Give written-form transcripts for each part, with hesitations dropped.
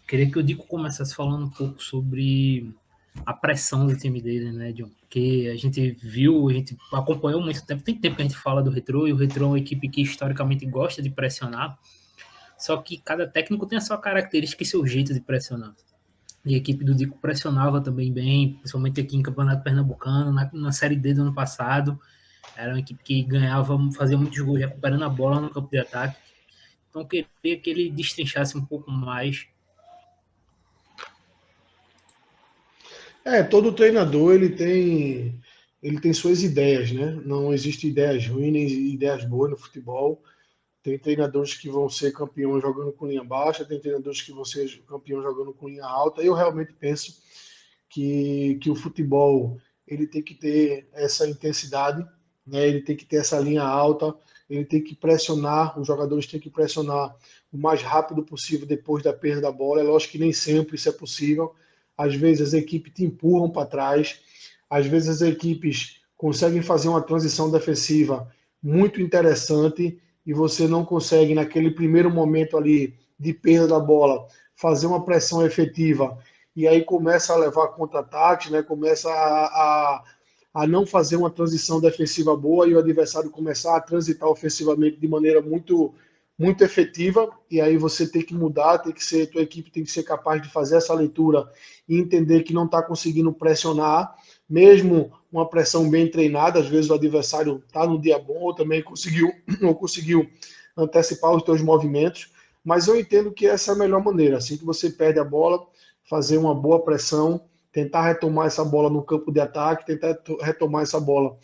Queria que o Dico começasse falando um pouco sobre a pressão do time dele, né, John? Porque a gente viu, a gente acompanhou muito tempo, tem tempo que a gente fala do Retrô, e o Retrô é uma equipe que historicamente gosta de pressionar, só que cada técnico tem a sua característica e seu jeito de pressionar. E a equipe do Dico pressionava também bem, principalmente aqui em Campeonato Pernambucano, na Série D do ano passado. Era uma equipe que ganhava, fazia muitos gols recuperando a bola no campo de ataque. Então eu queria que ele destrinchasse um pouco mais. Todo treinador ele tem suas ideias, né? Não existe ideias ruins e ideias boas no futebol. Tem treinadores que vão ser campeões jogando com linha baixa, tem treinadores que vão ser campeões jogando com linha alta. Eu realmente penso que o futebol ele tem que ter essa intensidade, né? Ele tem que ter essa linha alta, ele tem que pressionar, os jogadores têm que pressionar o mais rápido possível depois da perda da bola. É lógico que nem sempre isso é possível. Às vezes as equipes te empurram para trás, às vezes as equipes conseguem fazer uma transição defensiva muito interessante e você não consegue, naquele primeiro momento ali de perda da bola, fazer uma pressão efetiva e aí começa a levar contra-ataques, né? Começa a não fazer uma transição defensiva boa e o adversário começar a transitar ofensivamente de maneira muito efetiva, e aí você tem que mudar, tua equipe tem que ser capaz de fazer essa leitura e entender que não está conseguindo pressionar, mesmo uma pressão bem treinada, às vezes o adversário está no dia bom ou também não conseguiu antecipar os teus movimentos, mas eu entendo que essa é a melhor maneira, assim que você perde a bola, fazer uma boa pressão, tentar retomar essa bola no campo de ataque, tentar retomar essa bola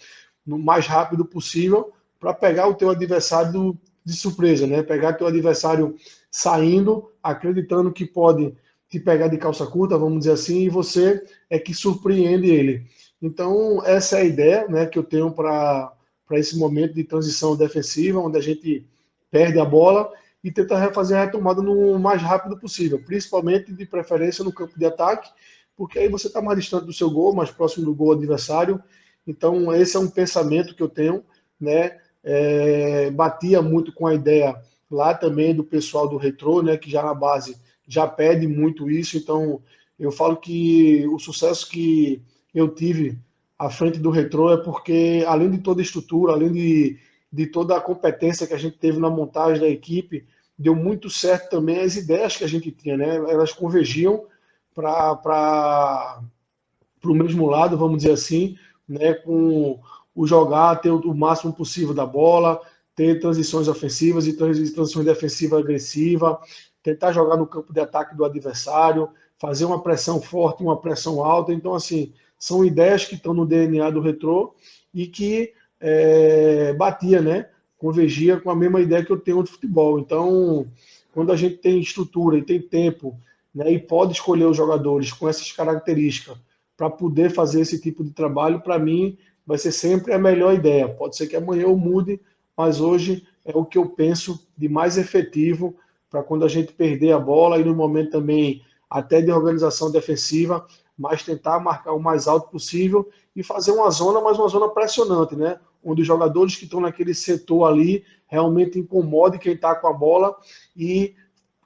no mais rápido possível para pegar o teu adversário de surpresa, né? Pegar teu adversário saindo, acreditando que pode te pegar de calça curta, vamos dizer assim, e você é que surpreende ele. Então, essa é a ideia, né, que eu tenho para esse momento de transição defensiva, onde a gente perde a bola e tenta fazer a retomada no mais rápido possível, principalmente de preferência no campo de ataque, porque aí você está mais distante do seu gol, mais próximo do gol adversário. Então, esse é um pensamento que eu tenho, né? Batia muito com a ideia lá também do pessoal do Retrô, né? Que já na base já pede muito isso. Então, eu falo que o sucesso que eu tive à frente do Retrô é porque, além de toda a estrutura, além de toda a competência que a gente teve na montagem da equipe, deu muito certo também as ideias que a gente tinha, né? Elas convergiam para o mesmo lado, vamos dizer assim, né? Com o jogar, ter o máximo possível da bola, ter transições ofensivas e transições defensivas agressivas, tentar jogar no campo de ataque do adversário, fazer uma pressão forte, uma pressão alta. Então, assim, são ideias que estão no DNA do Retrô e que batia, né? Convergia com a mesma ideia que eu tenho de futebol. Então, quando a gente tem estrutura e tem tempo, né, e pode escolher os jogadores com essas características para poder fazer esse tipo de trabalho, para mim, vai ser sempre a melhor ideia. Pode ser que amanhã eu mude, mas hoje é o que eu penso de mais efetivo para quando a gente perder a bola e no momento também até de organização defensiva, mas tentar marcar o mais alto possível e fazer uma zona, mas uma zona pressionante, né? Onde os jogadores que estão naquele setor ali realmente incomodem quem está com a bola e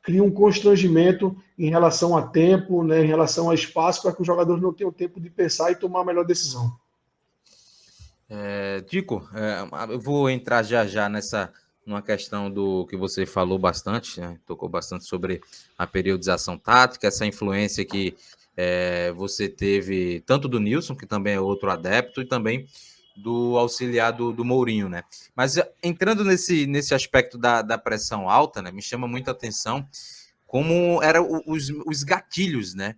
cria um constrangimento em relação a tempo, né, em relação a espaço, para que os jogadores não tenham tempo de pensar e tomar a melhor decisão. Dico, eu vou entrar já já numa questão do que você falou bastante, né? Tocou bastante sobre a periodização tática, essa influência que você teve tanto do Nilson, que também é outro adepto, e também do auxiliar do Mourinho, né? Mas entrando nesse aspecto da pressão alta, né? Me chama muita atenção como eram os gatilhos, né?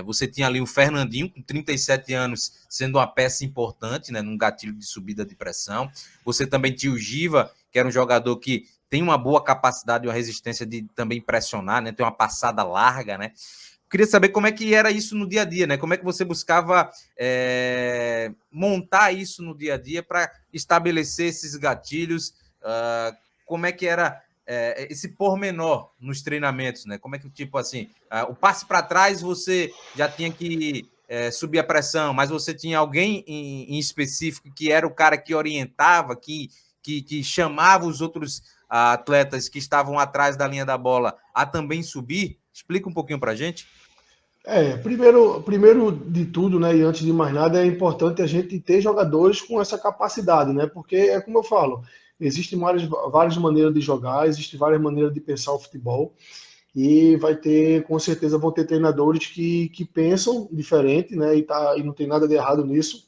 Você tinha ali o Fernandinho, com 37 anos, sendo uma peça importante, né, num gatilho de subida de pressão. Você também tinha o Giva, que era um jogador que tem uma boa capacidade e uma resistência de também pressionar, né? Tem uma passada larga, né? Queria saber como é que era isso no dia a dia, né? Como é que você buscava montar isso no dia a dia para estabelecer esses gatilhos? Como é que era esse pormenor nos treinamentos, né? Como é que, tipo assim, o passe para trás você já tinha que subir a pressão, mas você tinha alguém em específico que era o cara que orientava, que chamava os outros atletas que estavam atrás da linha da bola a também subir? Explica um pouquinho para a gente. Primeiro de tudo, né, e antes de mais nada, é importante a gente ter jogadores com essa capacidade, né? Porque é como eu falo, existem várias maneiras de jogar, existem várias maneiras de pensar o futebol, e com certeza vão ter treinadores que pensam diferente, né? E não tem nada de errado nisso.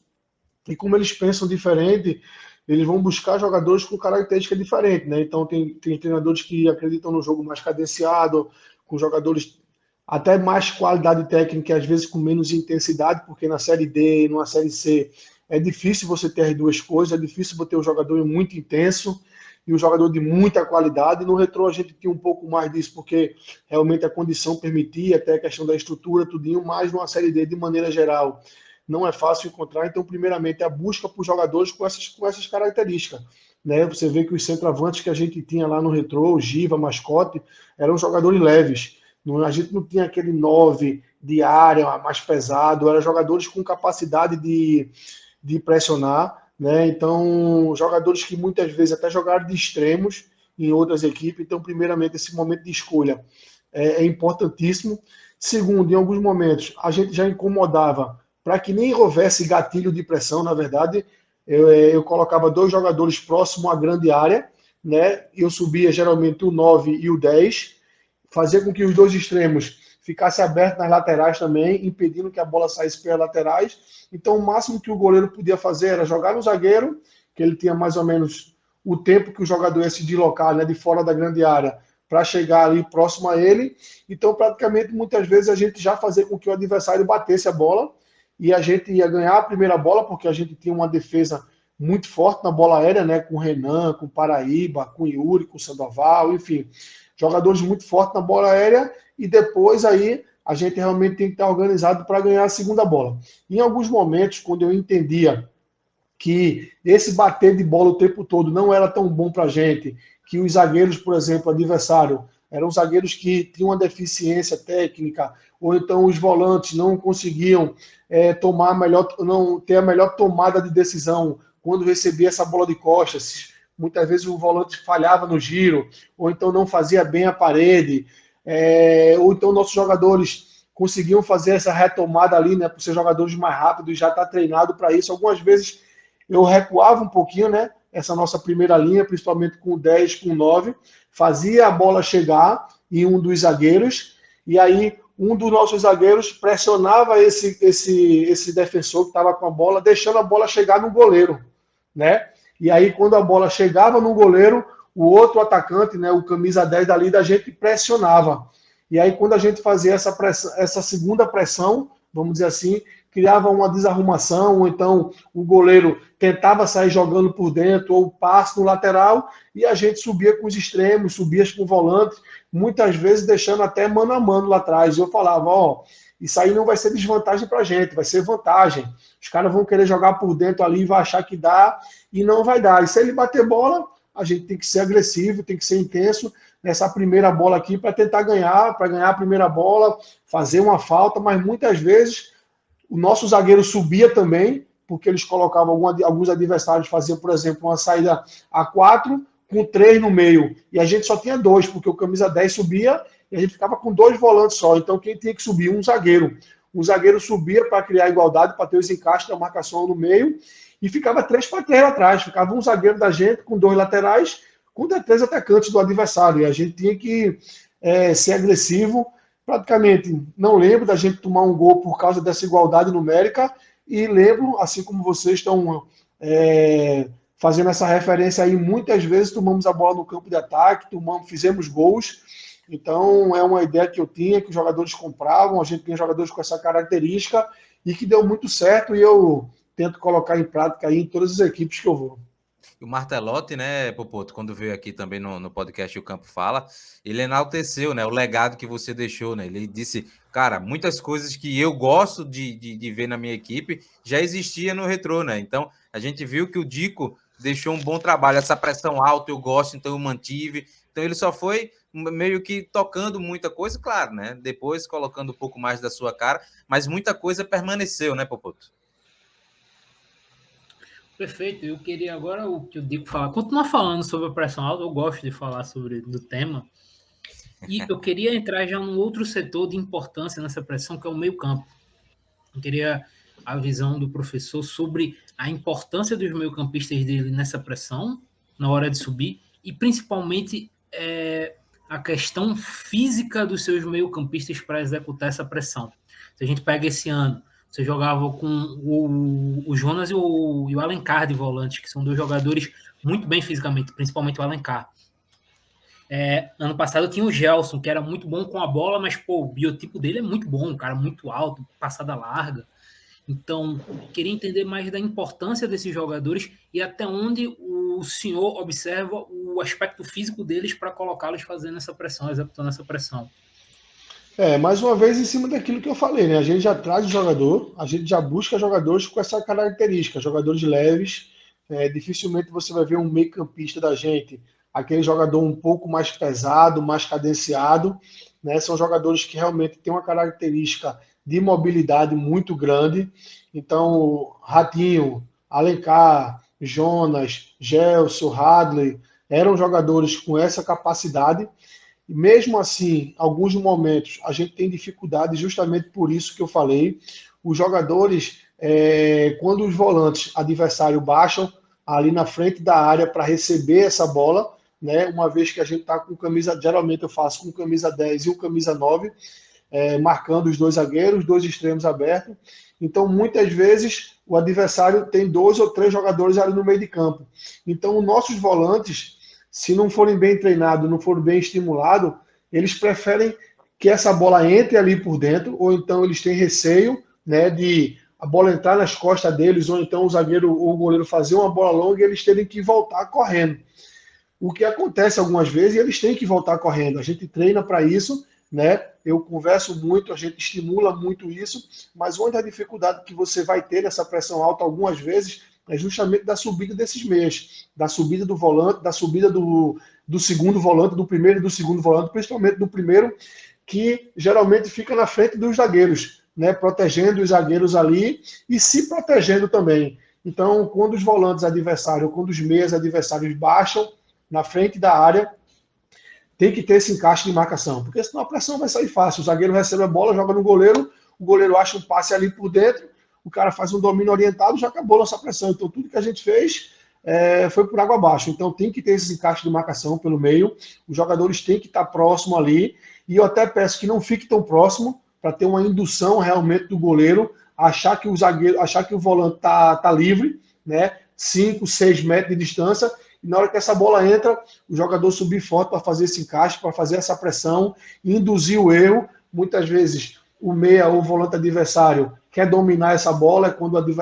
E como eles pensam diferente, eles vão buscar jogadores com características diferentes, né? Então tem treinadores que acreditam no jogo mais cadenciado, com jogadores até mais qualidade técnica, às vezes com menos intensidade, porque na Série D e numa Série C é difícil você ter as duas coisas, é difícil você ter um jogador muito intenso e um jogador de muita qualidade. No Retrô a gente tinha um pouco mais disso, porque realmente a condição permitia, até a questão da estrutura, tudinho, mas numa Série D, de maneira geral, não é fácil encontrar. Então, primeiramente, a busca por jogadores com essas características. Né? Você vê que os centroavantes que a gente tinha lá no Retrô, o Giva, Mascote, eram jogadores leves. A gente não tinha aquele 9 de área mais pesado, eram jogadores com capacidade de pressionar, né? Então, jogadores que muitas vezes até jogaram de extremos em outras equipes. Então, primeiramente, esse momento de escolha é importantíssimo. Segundo, em alguns momentos, a gente já incomodava para que nem houvesse gatilho de pressão, na verdade, eu colocava dois jogadores próximos à grande área, né? Eu subia geralmente o 9 e o 10, fazia com que os dois extremos ficassem abertos nas laterais também, impedindo que a bola saísse pelas laterais. Então, o máximo que o goleiro podia fazer era jogar no zagueiro, que ele tinha mais ou menos o tempo que o jogador ia se deslocar, né, de fora da grande área, para chegar ali próximo a ele. Então, praticamente, muitas vezes a gente já fazia com que o adversário batesse a bola e a gente ia ganhar a primeira bola, porque a gente tinha uma defesa muito forte na bola aérea, né, com o Renan, com o Paraíba, com o Yuri, com o Sandoval, enfim, jogadores muito fortes na bola aérea, e depois aí a gente realmente tem que estar organizado para ganhar a segunda bola. Em alguns momentos, quando eu entendia que esse bater de bola o tempo todo não era tão bom para a gente, que os zagueiros, por exemplo, adversário, eram zagueiros que tinham uma deficiência técnica, ou então os volantes não conseguiam não ter a melhor tomada de decisão quando recebia essa bola de costas. Muitas vezes o volante falhava no giro, ou então não fazia bem a parede, ou então nossos jogadores conseguiam fazer essa retomada ali, né, por ser jogadores mais rápidos e já estar treinado para isso. Algumas vezes eu recuava um pouquinho, né? Essa nossa primeira linha, principalmente com o 10, com o 9, fazia a bola chegar em um dos zagueiros, e aí um dos nossos zagueiros pressionava esse defensor que estava com a bola, deixando a bola chegar no goleiro, né? E aí, quando a bola chegava no goleiro, o outro atacante, né, o camisa 10 dali, da gente pressionava. E aí, quando a gente fazia essa segunda pressão, vamos dizer assim, criava uma desarrumação, ou então o goleiro tentava sair jogando por dentro, ou passe no lateral, e a gente subia com os extremos, subia com o volante, muitas vezes deixando até mano a mano lá atrás. E eu falava, ó, isso aí não vai ser desvantagem para a gente, vai ser vantagem. Os caras vão querer jogar por dentro ali e vai achar que dá, e não vai dar. E se ele bater bola, a gente tem que ser agressivo, tem que ser intenso nessa primeira bola aqui para tentar ganhar, para ganhar a primeira bola, fazer uma falta, mas muitas vezes o nosso zagueiro subia também, porque eles colocavam alguns adversários, faziam, por exemplo, uma saída a 4 com 3 no meio, e a gente só tinha 2, porque o camisa 10 subia e a gente ficava com 2 volantes só. Então quem tinha que subir? Um zagueiro. O zagueiro subia para criar igualdade, para ter os encaixes da marcação no meio, e ficava 3 para 3 atrás. Ficava um zagueiro da gente com 2 laterais, com 3 atacantes do adversário. E a gente tinha que ser agressivo. Praticamente não lembro da gente tomar um gol por causa dessa igualdade numérica, e lembro, assim como vocês estão fazendo essa referência aí, muitas vezes tomamos a bola no campo de ataque, fizemos gols. Então é uma ideia que eu tinha, que os jogadores compravam, a gente tinha jogadores com essa característica e que deu muito certo, e eu tento colocar em prática aí em todas as equipes que eu vou. O Martelotti, né, Popoto, quando veio aqui também no podcast O Campo Fala, ele enalteceu, né, o legado que você deixou, né? Ele disse, cara, muitas coisas que eu gosto de ver na minha equipe já existia no Retrô, né? Então, a gente viu que o Dico deixou um bom trabalho, essa pressão alta eu gosto, então eu mantive. Então, ele só foi meio que tocando muita coisa, claro, né? Depois colocando um pouco mais da sua cara, mas muita coisa permaneceu, né, Popoto? Perfeito. Eu queria agora o que eu digo falar. Continuar falando sobre a pressão alta. Eu gosto de falar do tema. E eu queria entrar já num outro setor de importância nessa pressão, que é o meio-campo. Eu queria a visão do professor sobre a importância dos meio-campistas dele nessa pressão, na hora de subir, e principalmente a questão física dos seus meio-campistas para executar essa pressão. Se a gente pega esse ano, você jogava com o Jonas e o Alencar de volantes, que são dois jogadores muito bem fisicamente, principalmente o Alencar. Ano passado tinha o Gelson, que era muito bom com a bola, mas o biotipo dele é muito bom, um cara muito alto, passada larga. Então, queria entender mais da importância desses jogadores e até onde o senhor observa o aspecto físico deles para colocá-los fazendo essa pressão, executando essa pressão. Mais uma vez em cima daquilo que eu falei, né? A gente já traz o jogador, a gente já busca jogadores com essa característica, jogadores leves. Dificilmente você vai ver um meio-campista da gente, aquele jogador um pouco mais pesado, mais cadenciado, né? São jogadores que realmente têm uma característica de mobilidade muito grande. Então, Ratinho, Alencar, Jonas, Gelson, Hadley, eram jogadores com essa capacidade. E mesmo assim, alguns momentos a gente tem dificuldade, justamente por isso que eu falei. Os jogadores, quando os volantes adversários baixam ali na frente da área para receber essa bola, né, uma vez que a gente está com camisa, geralmente eu faço com camisa 10 e o camisa 9, marcando os dois zagueiros, dois extremos abertos. Então, muitas vezes, o adversário tem 2 ou 3 jogadores ali no meio de campo. Então, os nossos volantes, se não forem bem treinados, não forem bem estimulados, eles preferem que essa bola entre ali por dentro, ou então eles têm receio, né, de a bola entrar nas costas deles, ou então o zagueiro ou o goleiro fazer uma bola longa e eles terem que voltar correndo. O que acontece algumas vezes, eles têm que voltar correndo. A gente treina para isso, né? Eu converso muito, a gente estimula muito isso, mas onde a dificuldade que você vai ter nessa pressão alta algumas vezes é justamente da subida desses meias, da subida do volante, da subida do segundo volante, do primeiro e do segundo volante, principalmente do primeiro, que geralmente fica na frente dos zagueiros, né, protegendo os zagueiros ali e se protegendo também. Então, quando os volantes adversários, quando os meias adversários baixam na frente da área, tem que ter esse encaixe de marcação, porque senão a pressão vai sair fácil. O zagueiro recebe a bola, joga no goleiro, o goleiro acha um passe ali por dentro, o cara faz um domínio orientado, já acabou a nossa pressão. Então, tudo que a gente fez foi por água abaixo. Então, tem que ter esse encaixe de marcação pelo meio, os jogadores têm que estar próximo ali, e eu até peço que não fique tão próximo, para ter uma indução realmente do goleiro, achar que o zagueiro, achar que o volante tá livre, né? 5, 6 metros de distância, e na hora que essa bola entra, o jogador subir forte para fazer esse encaixe, para fazer essa pressão, induzir o erro. Muitas vezes o meia ou o volante adversário quer dominar essa bola,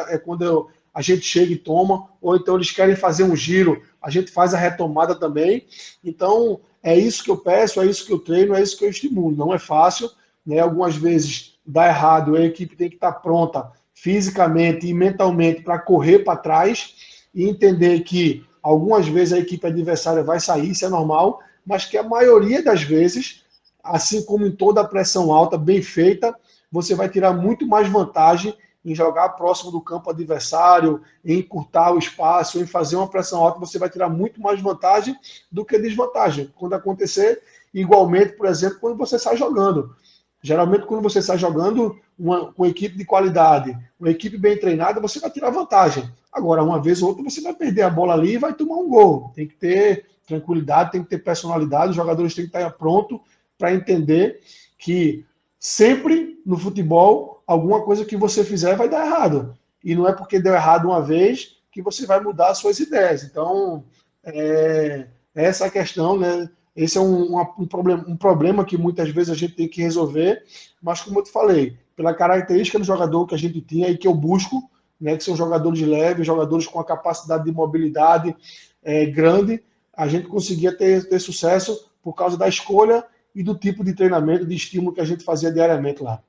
é quando a gente chega e toma, ou então eles querem fazer um giro, a gente faz a retomada também. Então, é isso que eu peço, é isso que eu treino, é isso que eu estimulo. Não é fácil, né? Algumas vezes dá errado, a equipe tem que estar pronta fisicamente e mentalmente para correr para trás e entender que algumas vezes a equipe adversária vai sair, isso é normal, mas que a maioria das vezes, assim como em toda a pressão alta, bem feita, você vai tirar muito mais vantagem em jogar próximo do campo adversário, em encurtar o espaço, em fazer uma pressão alta, você vai tirar muito mais vantagem do que desvantagem. Quando acontecer, igualmente, por exemplo, quando você sai jogando. Geralmente, quando você sai jogando com equipe de qualidade, uma equipe bem treinada, você vai tirar vantagem. Agora, uma vez ou outra, você vai perder a bola ali e vai tomar um gol. Tem que ter tranquilidade, tem que ter personalidade, os jogadores têm que estar prontos para entender que sempre no futebol, alguma coisa que você fizer vai dar errado. E não é porque deu errado uma vez que você vai mudar as suas ideias. Então, essa é a questão, né? Esse é um problema que muitas vezes a gente tem que resolver, mas como eu te falei, pela característica do jogador que a gente tinha e que eu busco, né, que são jogadores leves, jogadores com a capacidade de mobilidade grande, a gente conseguia ter sucesso por causa da escolha e do tipo de treinamento, de estímulo que a gente fazia diariamente lá.